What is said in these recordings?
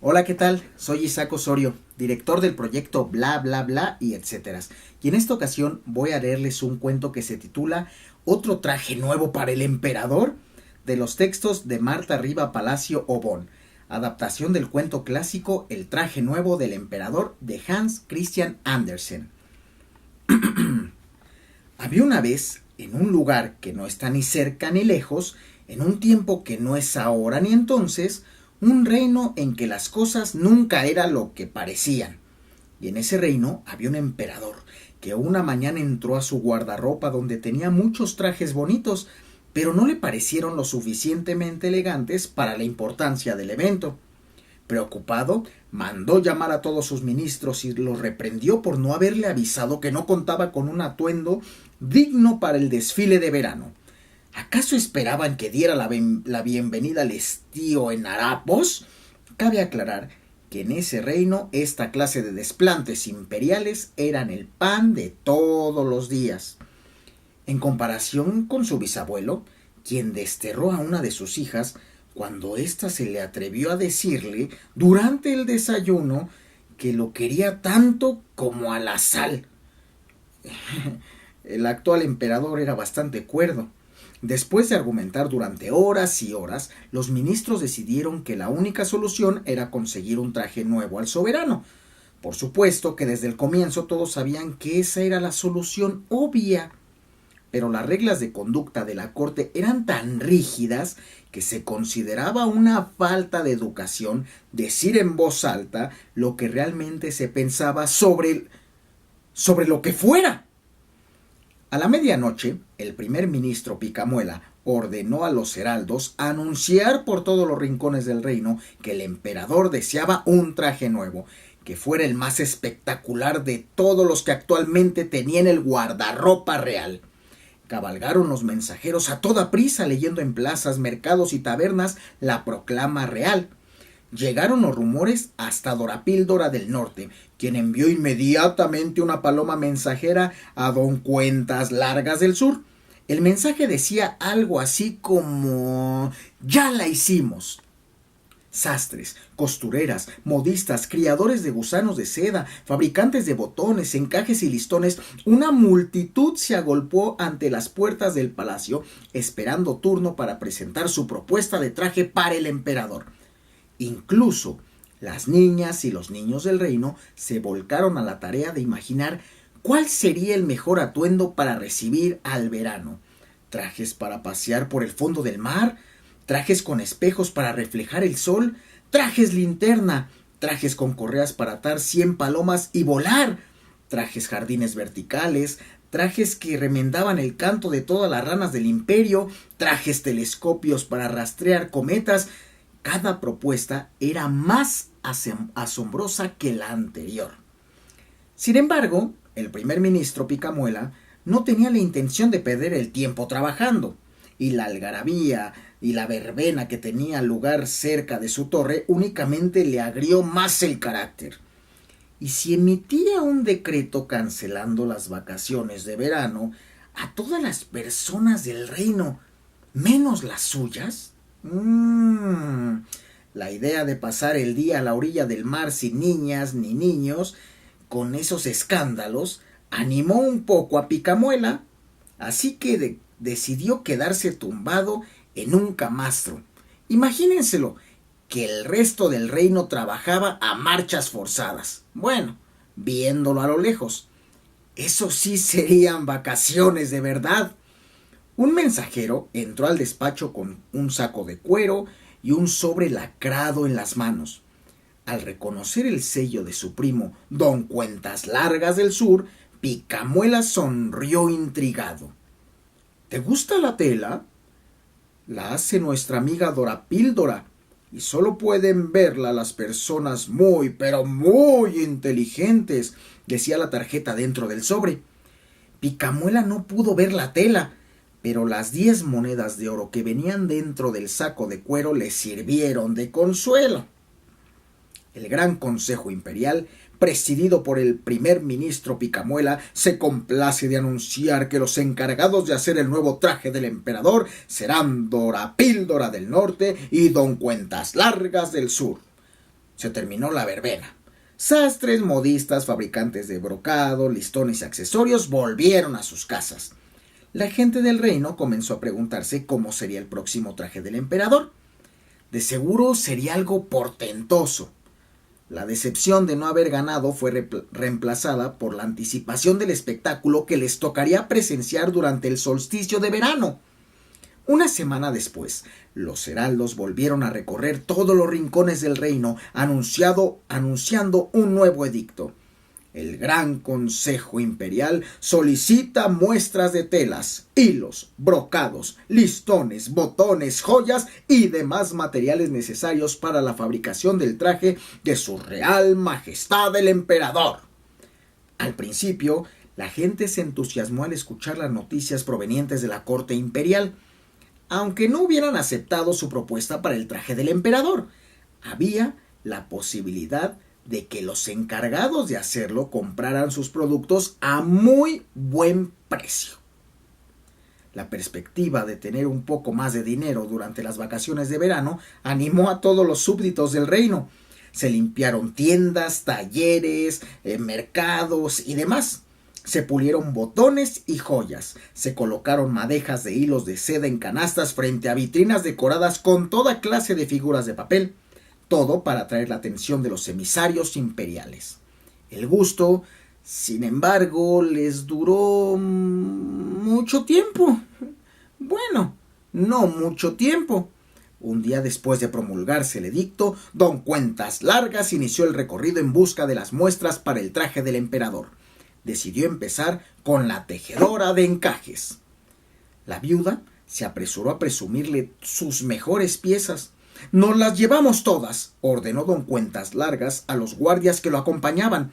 Hola, ¿qué tal? Soy Isaac Osorio, director del proyecto Bla Bla Bla y etcétera. Y en esta ocasión voy a leerles un cuento que se titula Otro traje nuevo para el emperador, de los textos de Marta Riva Palacio Obón, adaptación del cuento clásico El traje nuevo del emperador de Hans Christian Andersen. Había una vez, en un lugar que no está ni cerca ni lejos, en un tiempo que no es ahora ni entonces, un reino en que las cosas nunca eran lo que parecían. Y en ese reino había un emperador que una mañana entró a su guardarropa donde tenía muchos trajes bonitos, pero no le parecieron lo suficientemente elegantes para la importancia del evento. Preocupado, mandó llamar a todos sus ministros y los reprendió por no haberle avisado que no contaba con un atuendo digno para el desfile de verano. ¿Acaso esperaban que diera la bienvenida al estío en harapos? Cabe aclarar que en ese reino esta clase de desplantes imperiales eran el pan de todos los días. En comparación con su bisabuelo, quien desterró a una de sus hijas cuando ésta se le atrevió a decirle durante el desayuno que lo quería tanto como a la sal. El actual emperador era bastante cuerdo. Después de argumentar durante horas y horas, los ministros decidieron que la única solución era conseguir un traje nuevo al soberano. Por supuesto que desde el comienzo todos sabían que esa era la solución obvia, pero las reglas de conducta de la corte eran tan rígidas que se consideraba una falta de educación decir en voz alta lo que realmente se pensaba sobre lo que fuera. A la medianoche, el primer ministro Picamuela ordenó a los heraldos anunciar por todos los rincones del reino que el emperador deseaba un traje nuevo, que fuera el más espectacular de todos los que actualmente tenían el guardarropa real. Cabalgaron los mensajeros a toda prisa leyendo en plazas, mercados y tabernas la proclama real. Llegaron los rumores hasta Dorapíldora del Norte, quien envió inmediatamente una paloma mensajera a Don Cuentas Largas del Sur. El mensaje decía algo así como: «Ya la hicimos». Sastres, costureras, modistas, criadores de gusanos de seda, fabricantes de botones, encajes y listones, una multitud se agolpó ante las puertas del palacio, esperando turno para presentar su propuesta de traje para el emperador. Incluso las niñas y los niños del reino se volcaron a la tarea de imaginar cuál sería el mejor atuendo para recibir al verano. Trajes para pasear por el fondo del mar, trajes con espejos para reflejar el sol, trajes linterna, trajes con correas para atar 100 palomas y volar, trajes jardines verticales, trajes que remendaban el canto de todas las ranas del imperio, trajes telescopios para rastrear cometas. Cada propuesta era más asombrosa que la anterior. Sin embargo, el primer ministro Picamuela no tenía la intención de perder el tiempo trabajando, y la algarabía y la verbena que tenía lugar cerca de su torre únicamente le agrió más el carácter. Y si emitía un decreto cancelando las vacaciones de verano a todas las personas del reino, menos las suyas, la idea de pasar el día a la orilla del mar sin niñas ni niños, con esos escándalos, animó un poco a Picamuela, así que decidió quedarse tumbado en un camastro. Imagínenselo, que el resto del reino trabajaba a marchas forzadas. Bueno, viéndolo a lo lejos. Eso sí serían vacaciones de verdad. Un mensajero entró al despacho con un saco de cuero y un sobre lacrado en las manos. Al reconocer el sello de su primo Don Cuentas Largas del Sur, Picamuela sonrió intrigado. ¿Te gusta la tela? La hace nuestra amiga Dorapíldora, y solo pueden verla las personas muy, pero muy inteligentes, decía la tarjeta dentro del sobre. Picamuela no pudo ver la tela, pero las 10 monedas de oro que venían dentro del saco de cuero le sirvieron de consuelo. El Gran Consejo Imperial, presidido por el primer ministro Picamuela, se complace de anunciar que los encargados de hacer el nuevo traje del emperador serán Dorapíldora del Norte y Don Cuentas Largas del Sur. Se terminó la verbena. Sastres, modistas, fabricantes de brocado, listones y accesorios volvieron a sus casas. La gente del reino comenzó a preguntarse cómo sería el próximo traje del emperador. De seguro sería algo portentoso. La decepción de no haber ganado fue reemplazada por la anticipación del espectáculo que les tocaría presenciar durante el solsticio de verano. Una semana después, los heraldos volvieron a recorrer todos los rincones del reino anunciando un nuevo edicto. El Gran Consejo Imperial solicita muestras de telas, hilos, brocados, listones, botones, joyas y demás materiales necesarios para la fabricación del traje de su Real Majestad el Emperador. Al principio, la gente se entusiasmó al escuchar las noticias provenientes de la corte imperial, aunque no hubieran aceptado su propuesta para el traje del emperador. Había la posibilidad de que los encargados de hacerlo compraran sus productos a muy buen precio. La perspectiva de tener un poco más de dinero durante las vacaciones de verano animó a todos los súbditos del reino. Se limpiaron tiendas, talleres, mercados y demás. Se pulieron botones y joyas, se colocaron madejas de hilos de seda en canastas frente a vitrinas decoradas con toda clase de figuras de papel, todo para atraer la atención de los emisarios imperiales. El gusto, sin embargo, les duró mucho tiempo. Bueno, no mucho tiempo. Un día después de promulgarse el edicto, don Cuentas Largas inició el recorrido en busca de las muestras para el traje del emperador. Decidió empezar con la tejedora de encajes. La viuda se apresuró a presumirle sus mejores piezas. «Nos las llevamos todas», ordenó don Cuentas Largas a los guardias que lo acompañaban.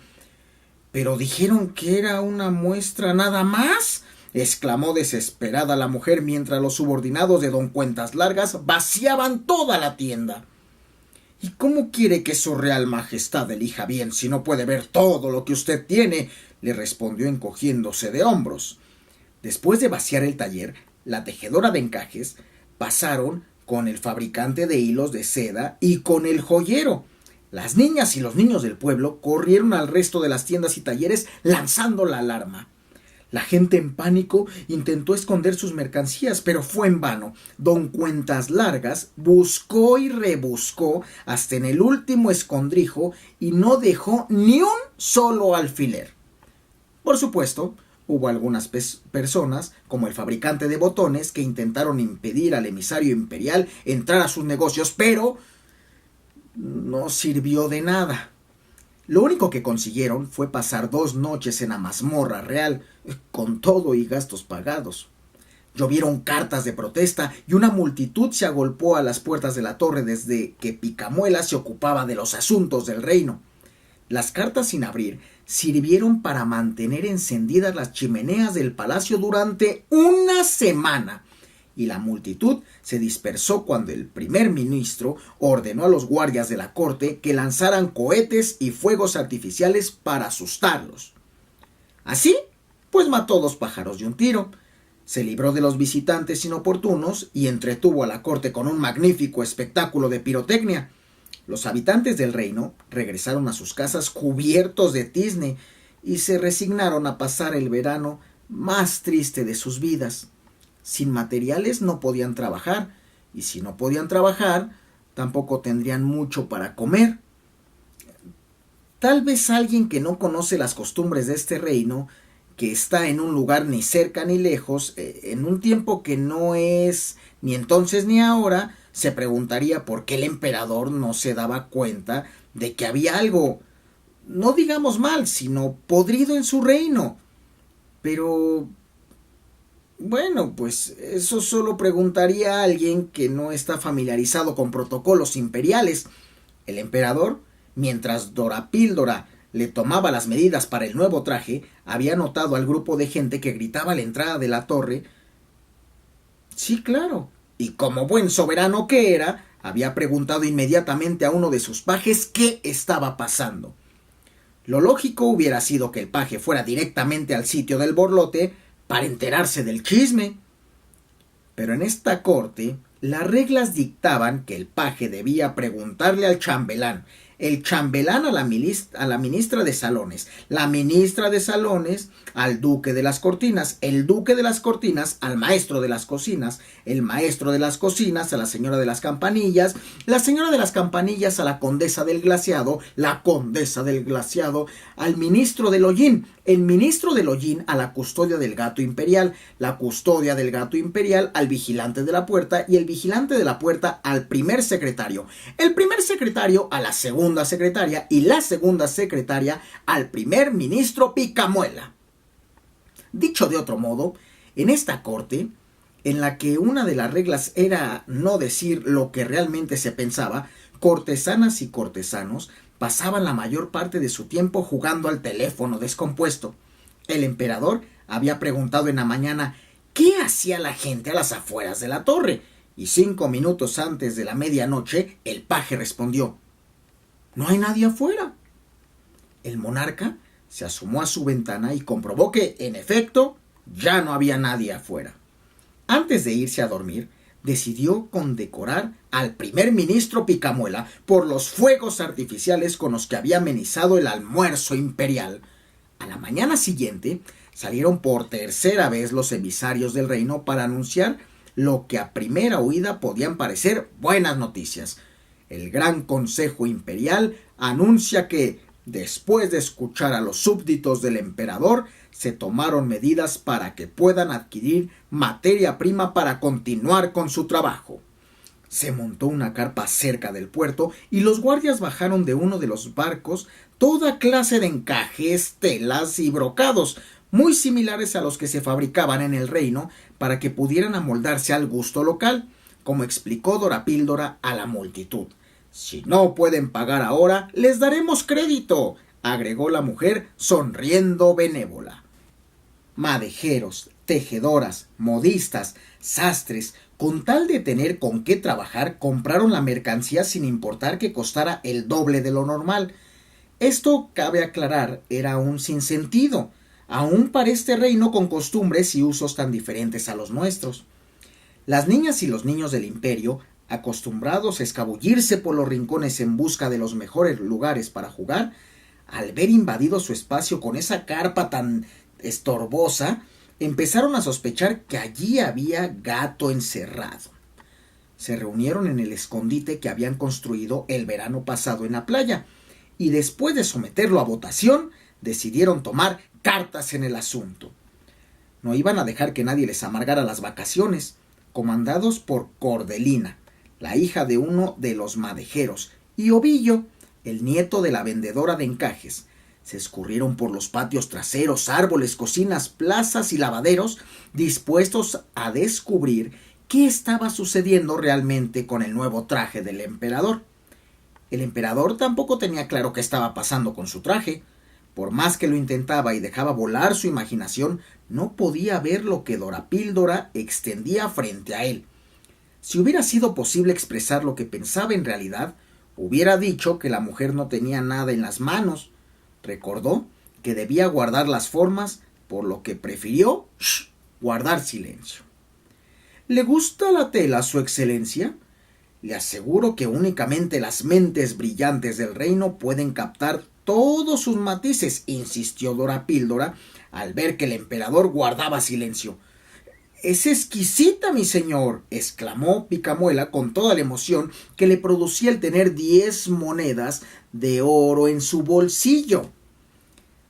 «¿Pero dijeron que era una muestra nada más?», exclamó desesperada la mujer mientras los subordinados de don Cuentas Largas vaciaban toda la tienda. «¿Y cómo quiere que su Real Majestad elija bien si no puede ver todo lo que usted tiene?», le respondió encogiéndose de hombros. Después de vaciar el taller, la tejedora de encajes, pasaron con el fabricante de hilos de seda y con el joyero. Las niñas y los niños del pueblo corrieron al resto de las tiendas y talleres lanzando la alarma. La gente en pánico intentó esconder sus mercancías, pero fue en vano. Don Cuentas Largas buscó y rebuscó hasta en el último escondrijo y no dejó ni un solo alfiler. Por supuesto, hubo algunas personas, como el fabricante de botones, que intentaron impedir al emisario imperial entrar a sus negocios, pero no sirvió de nada. Lo único que consiguieron fue pasar 2 noches en la mazmorra real, con todo y gastos pagados. Llovieron cartas de protesta y una multitud se agolpó a las puertas de la torre desde que Picamuela se ocupaba de los asuntos del reino. Las cartas sin abrir sirvieron para mantener encendidas las chimeneas del palacio durante una semana, y la multitud se dispersó cuando el primer ministro ordenó a los guardias de la corte que lanzaran cohetes y fuegos artificiales para asustarlos. Así, pues mató 2 pájaros de un tiro. Se libró de los visitantes inoportunos y entretuvo a la corte con un magnífico espectáculo de pirotecnia. Los habitantes del reino regresaron a sus casas cubiertos de tizne y se resignaron a pasar el verano más triste de sus vidas. Sin materiales no podían trabajar, y si no podían trabajar, tampoco tendrían mucho para comer. Tal vez alguien que no conoce las costumbres de este reino, que está en un lugar ni cerca ni lejos, en un tiempo que no es ni entonces ni ahora, se preguntaría por qué el emperador no se daba cuenta de que había algo, no digamos mal, sino podrido en su reino. Pero bueno, pues eso solo preguntaría a alguien que no está familiarizado con protocolos imperiales. El emperador, mientras Dorapíldora le tomaba las medidas para el nuevo traje, había notado al grupo de gente que gritaba a la entrada de la torre. Sí, claro, y como buen soberano que era, había preguntado inmediatamente a uno de sus pajes qué estaba pasando. Lo lógico hubiera sido que el paje fuera directamente al sitio del borlote para enterarse del chisme. Pero en esta corte, las reglas dictaban que el paje debía preguntarle al chambelán, el chambelán a la ministra de Salones, la ministra de Salones al duque de las Cortinas, el duque de las Cortinas al maestro de las cocinas, el maestro de las cocinas a la señora de las campanillas, la señora de las campanillas a la condesa del glaciado, la condesa del glaciado al ministro del hollín, el ministro del hollín a la custodia del gato imperial, la custodia del gato imperial al vigilante de la puerta y el vigilante de la puerta al primer secretario, el primer secretario a la segunda secretaria y la segunda secretaria al primer ministro Picamuela. Dicho de otro modo, en esta corte, en la que una de las reglas era no decir lo que realmente se pensaba, cortesanas y cortesanos pasaban la mayor parte de su tiempo jugando al teléfono descompuesto. El emperador había preguntado en la mañana qué hacía la gente a las afueras de la torre, y 5 minutos antes de la medianoche el paje respondió: «No hay nadie afuera». El monarca se asomó a su ventana y comprobó que, en efecto, ya no había nadie afuera. Antes de irse a dormir, decidió condecorar al primer ministro Picamuela por los fuegos artificiales con los que había amenizado el almuerzo imperial. A la mañana siguiente salieron por tercera vez los emisarios del reino para anunciar lo que a primera oída podían parecer buenas noticias. El Gran Consejo Imperial anuncia que, después de escuchar a los súbditos del emperador, se tomaron medidas para que puedan adquirir materia prima para continuar con su trabajo. Se montó una carpa cerca del puerto y los guardias bajaron de uno de los barcos toda clase de encajes, telas y brocados, muy similares a los que se fabricaban en el reino para que pudieran amoldarse al gusto local, como explicó Dora Píldora a la multitud. «Si no pueden pagar ahora, les daremos crédito», agregó la mujer sonriendo benévola. Madejeros, tejedoras, modistas, sastres, con tal de tener con qué trabajar, compraron la mercancía sin importar que costara el doble de lo normal. Esto, cabe aclarar, era un sinsentido, aún para este reino con costumbres y usos tan diferentes a los nuestros. Las niñas y los niños del imperio, acostumbrados a escabullirse por los rincones en busca de los mejores lugares para jugar, al ver invadido su espacio con esa carpa tan estorbosa, empezaron a sospechar que allí había gato encerrado. Se reunieron en el escondite que habían construido el verano pasado en la playa, y después de someterlo a votación, decidieron tomar cartas en el asunto. No iban a dejar que nadie les amargara las vacaciones, comandados por Cordelina, la hija de uno de los madejeros, y Ovillo, el nieto de la vendedora de encajes. Se escurrieron por los patios traseros, árboles, cocinas, plazas y lavaderos, dispuestos a descubrir qué estaba sucediendo realmente con el nuevo traje del emperador. El emperador tampoco tenía claro qué estaba pasando con su traje. Por más que lo intentaba y dejaba volar su imaginación, no podía ver lo que Dora Píldora extendía frente a él. Si hubiera sido posible expresar lo que pensaba en realidad, hubiera dicho que la mujer no tenía nada en las manos. Recordó que debía guardar las formas, por lo que prefirió guardar silencio. ¿Le gusta la tela, Su Excelencia? Le aseguro que únicamente las mentes brillantes del reino pueden captar todos sus matices, insistió Dora Píldora, al ver que el emperador guardaba silencio. «Es exquisita, mi señor», exclamó Picamuela con toda la emoción que le producía el tener 10 monedas de oro en su bolsillo.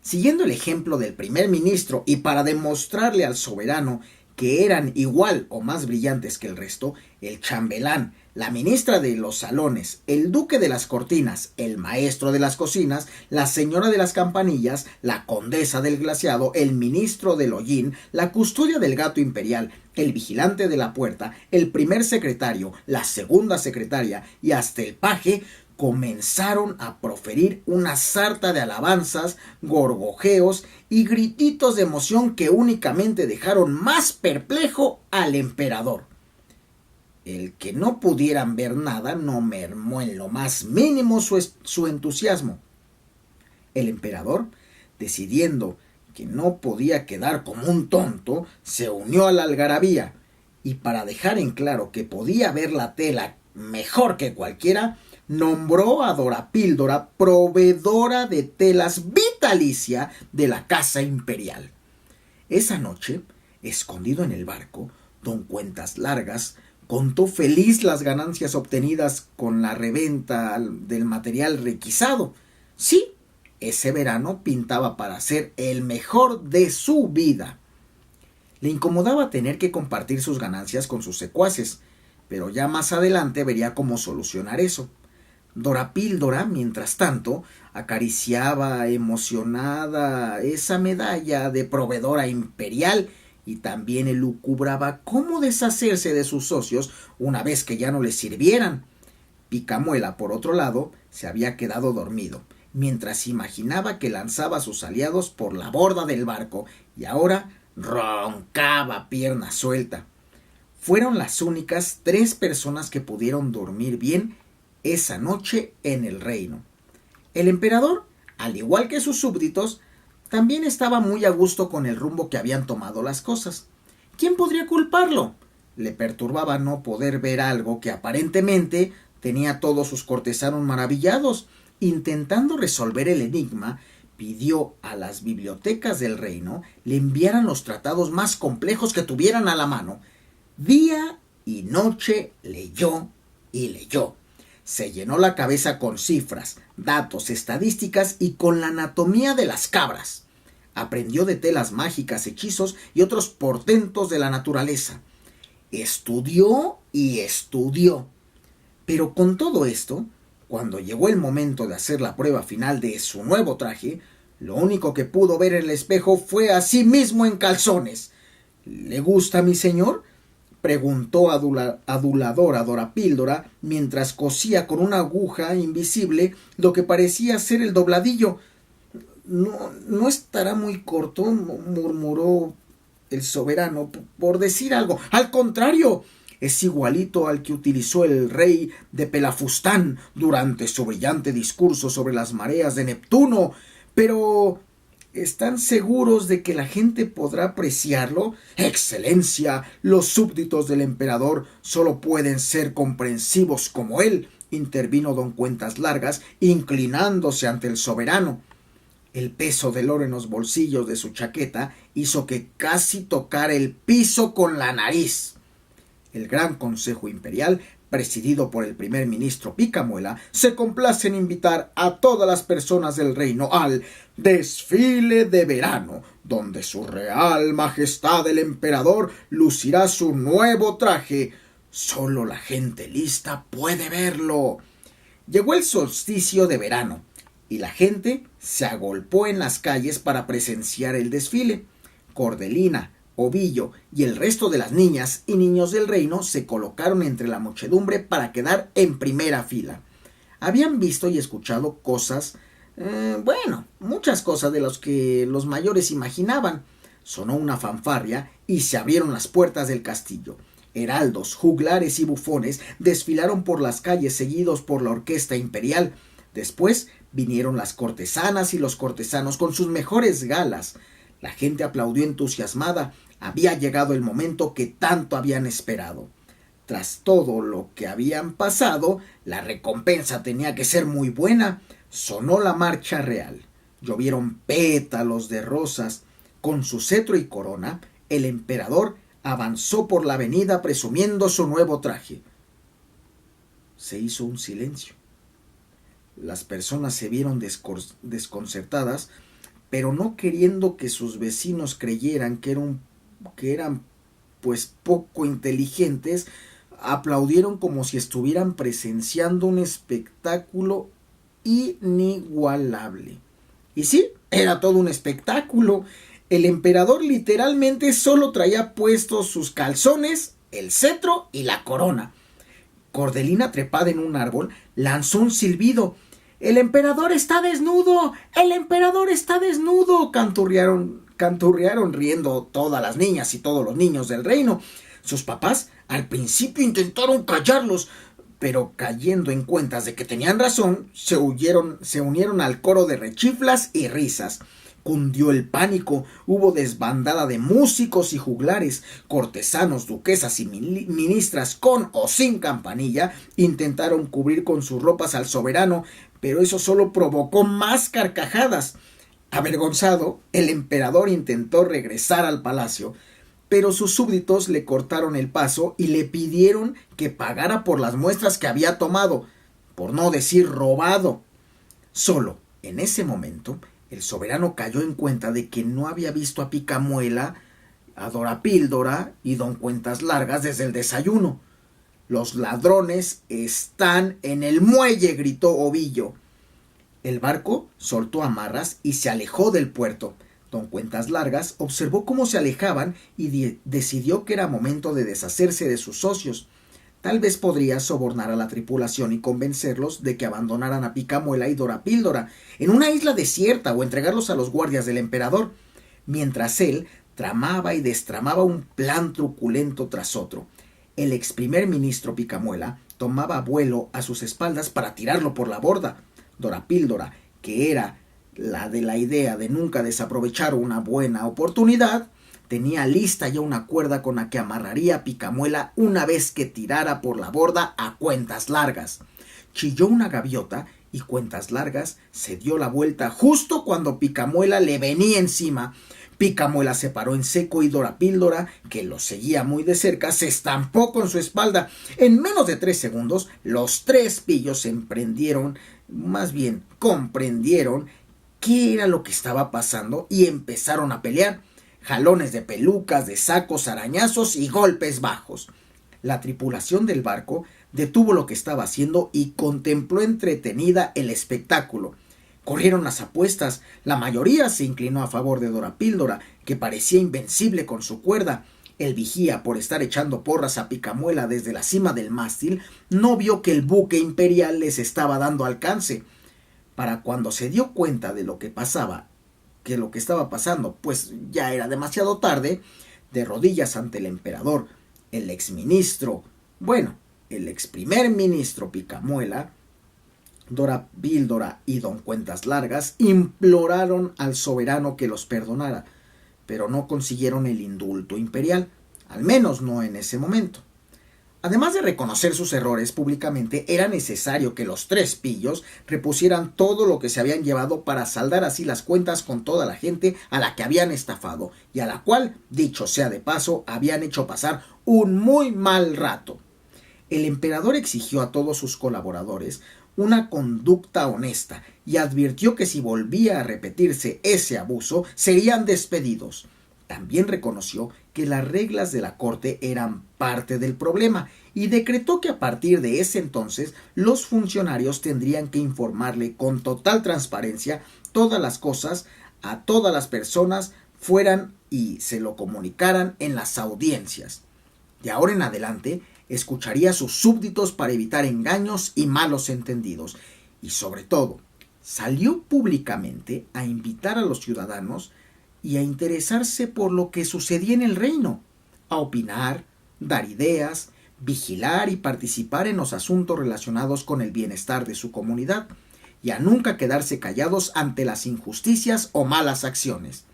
Siguiendo el ejemplo del primer ministro y para demostrarle al soberano que eran igual o más brillantes que el resto, el chambelán, la ministra de los salones, el duque de las cortinas, el maestro de las cocinas, la señora de las campanillas, la condesa del glaciado, el ministro del hollín, la custodia del gato imperial, el vigilante de la puerta, el primer secretario, la segunda secretaria y hasta el paje, comenzaron a proferir una sarta de alabanzas, gorgojeos y grititos de emoción que únicamente dejaron más perplejo al emperador. El que no pudieran ver nada no mermó en lo más mínimo su entusiasmo. El emperador, decidiendo que no podía quedar como un tonto, se unió a la algarabía, y para dejar en claro que podía ver la tela mejor que cualquiera, nombró a Dorapíldora proveedora de telas vitalicia de la casa imperial. Esa noche, escondido en el barco, don Cuentas Largas contó feliz las ganancias obtenidas con la reventa del material requisado. Sí, ese verano pintaba para ser el mejor de su vida. Le incomodaba tener que compartir sus ganancias con sus secuaces, pero ya más adelante vería cómo solucionar eso. Dorapíldora, mientras tanto, acariciaba emocionada esa medalla de proveedora imperial y también elucubraba cómo deshacerse de sus socios una vez que ya no les sirvieran. Picamuela, por otro lado, se había quedado dormido, mientras imaginaba que lanzaba a sus aliados por la borda del barco y ahora roncaba pierna suelta. Fueron las únicas 3 personas que pudieron dormir bien esa noche en el reino. El emperador, al igual que sus súbditos, también estaba muy a gusto con el rumbo que habían tomado las cosas. ¿Quién podría culparlo? Le perturbaba no poder ver algo que aparentemente tenía a todos sus cortesanos maravillados. Intentando resolver el enigma, pidió a las bibliotecas del reino le enviaran los tratados más complejos que tuvieran a la mano. Día y noche leyó y leyó. Se llenó la cabeza con cifras, datos, estadísticas y con la anatomía de las cabras. Aprendió de telas mágicas, hechizos y otros portentos de la naturaleza. Estudió y estudió. Pero con todo esto, cuando llegó el momento de hacer la prueba final de su nuevo traje, lo único que pudo ver en el espejo fue a sí mismo en calzones. ¿Le gusta, mi señor?, preguntó aduladora Dorapíldora mientras cosía con una aguja invisible lo que parecía ser el dobladillo. No estará muy corto, murmuró el soberano, por decir algo. Al contrario, es igualito al que utilizó el rey de Pelafustán durante su brillante discurso sobre las mareas de Neptuno. Pero ¿están seguros de que la gente podrá apreciarlo? Excelencia, los súbditos del emperador solo pueden ser comprensivos como él, intervino don Cuentas Largas, inclinándose ante el soberano. El peso del oro en los bolsillos de su chaqueta hizo que casi tocara el piso con la nariz. El Gran Consejo Imperial, presidido por el primer ministro Picamuela, se complace en invitar a todas las personas del reino al desfile de verano, donde su real majestad el emperador lucirá su nuevo traje. Solo la gente lista puede verlo. Llegó el solsticio de verano y la gente se agolpó en las calles para presenciar el desfile. Cordelina, Ovillo y el resto de las niñas y niños del reino se colocaron entre la muchedumbre para quedar en primera fila. Habían visto y escuchado cosas, muchas cosas de las que los mayores imaginaban. Sonó una fanfarria y se abrieron las puertas del castillo. Heraldos, juglares y bufones desfilaron por las calles seguidos por la orquesta imperial. Después vinieron las cortesanas y los cortesanos con sus mejores galas. La gente aplaudió entusiasmada. Había llegado el momento que tanto habían esperado. Tras todo lo que habían pasado, la recompensa tenía que ser muy buena. Sonó la marcha real. Llovieron pétalos de rosas. Con su cetro y corona, el emperador avanzó por la avenida presumiendo su nuevo traje. Se hizo un silencio. Las personas se vieron desconcertadas, pero no queriendo que sus vecinos creyeran que eran poco inteligentes, aplaudieron como si estuvieran presenciando un espectáculo inigualable. Y sí, era todo un espectáculo. El emperador literalmente solo traía puestos sus calzones, el cetro y la corona. Cordelina, trepada en un árbol, lanzó un silbido. ¡El emperador está desnudo! ¡El emperador está desnudo! Canturrearon riendo todas las niñas y todos los niños del reino. Sus papás al principio intentaron callarlos, pero cayendo en cuentas de que tenían razón, se unieron al coro de rechiflas y risas. Cundió el pánico, hubo desbandada de músicos y juglares, cortesanos, duquesas y ministras con o sin campanilla intentaron cubrir con sus ropas al soberano, pero eso solo provocó más carcajadas. Avergonzado, el emperador intentó regresar al palacio, pero sus súbditos le cortaron el paso y le pidieron que pagara por las muestras que había tomado, por no decir robado. Solo en ese momento el soberano cayó en cuenta de que no había visto a Picamuela, a Dorapíldora y don Cuentas Largas desde el desayuno. Los ladrones están en el muelle, gritó Ovillo. El barco soltó amarras y se alejó del puerto. Don Cuentas Largas observó cómo se alejaban y decidió que era momento de deshacerse de sus socios. Tal vez podría sobornar a la tripulación y convencerlos de que abandonaran a Picamuela y Dorapíldora en una isla desierta o entregarlos a los guardias del emperador, mientras él tramaba y destramaba un plan truculento tras otro. El ex primer ministro Picamuela tomaba vuelo a sus espaldas para tirarlo por la borda. Dorapíldora, que era la de la idea de nunca desaprovechar una buena oportunidad, tenía lista ya una cuerda con la que amarraría a Picamuela una vez que tirara por la borda a Cuentas Largas. Chilló una gaviota y Cuentas Largas se dio la vuelta justo cuando Picamuela le venía encima. Picamuela se paró en seco y Dorapíldora, que lo seguía muy de cerca, se estampó con su espalda. En menos de 3 segundos, los 3 pillos comprendieron qué era lo que estaba pasando y empezaron a pelear. Jalones de pelucas, de sacos, arañazos y golpes bajos. La tripulación del barco detuvo lo que estaba haciendo y contempló entretenida el espectáculo. Corrieron las apuestas. La mayoría se inclinó a favor de Dorapíldora, que parecía invencible con su cuerda. El vigía, por estar echando porras a Picamuela desde la cima del mástil, no vio que el buque imperial les estaba dando alcance. Para cuando se dio cuenta de lo que estaba pasando, pues ya era demasiado tarde, de rodillas ante el emperador, el ex primer ministro Picamuela, Dorapíldora y don Cuentas Largas imploraron al soberano que los perdonara, pero no consiguieron el indulto imperial, al menos no en ese momento. Además de reconocer sus errores públicamente, era necesario que los 3 pillos repusieran todo lo que se habían llevado para saldar así las cuentas con toda la gente a la que habían estafado y a la cual, dicho sea de paso, habían hecho pasar un muy mal rato. El emperador exigió a todos sus colaboradores una conducta honesta y advirtió que si volvía a repetirse ese abuso, serían despedidos. También reconoció que las reglas de la corte eran parte del problema y decretó que a partir de ese entonces los funcionarios tendrían que informarle con total transparencia todas las cosas a todas las personas fueran y se lo comunicaran en las audiencias. De ahora en adelante escucharía a sus súbditos para evitar engaños y malos entendidos y sobre todo salió públicamente a invitar a los ciudadanos y a interesarse por lo que sucedía en el reino, a opinar, dar ideas, vigilar y participar en los asuntos relacionados con el bienestar de su comunidad, y a nunca quedarse callados ante las injusticias o malas acciones.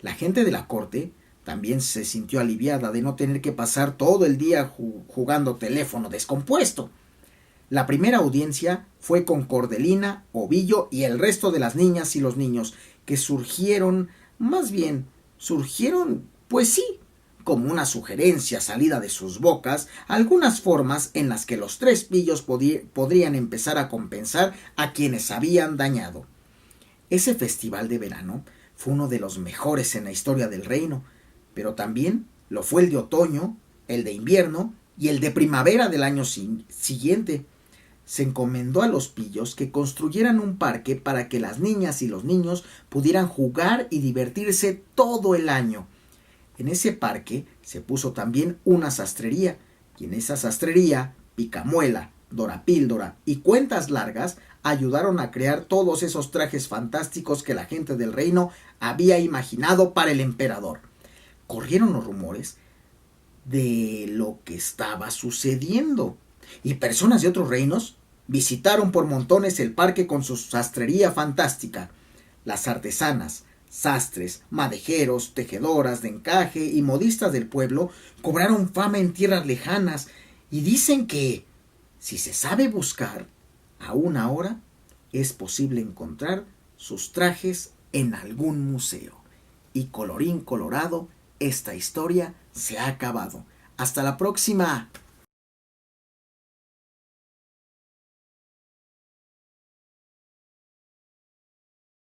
La gente de la corte también se sintió aliviada de no tener que pasar todo el día jugando teléfono descompuesto. La primera audiencia fue con Cordelina, Ovillo y el resto de las niñas y los niños, que surgieron, pues sí, como una sugerencia salida de sus bocas, algunas formas en las que los 3 pillos podrían empezar a compensar a quienes habían dañado. Ese festival de verano fue uno de los mejores en la historia del reino, pero también lo fue el de otoño, el de invierno y el de primavera del año siguiente. Se encomendó a los pillos que construyeran un parque para que las niñas y los niños pudieran jugar y divertirse todo el año. En ese parque se puso también una sastrería, y en esa sastrería Picamuela, Dorapíldora y Cuentas Largas ayudaron a crear todos esos trajes fantásticos que la gente del reino había imaginado para el emperador. Corrieron los rumores de lo que estaba sucediendo, y personas de otros reinos visitaron por montones el parque con su sastrería fantástica. Las artesanas, Sastres, madejeros, tejedoras de encaje y modistas del pueblo cobraron fama en tierras lejanas y dicen que, si se sabe buscar, aún ahora es posible encontrar sus trajes en algún museo. Y colorín colorado, esta historia se ha acabado. Hasta la próxima.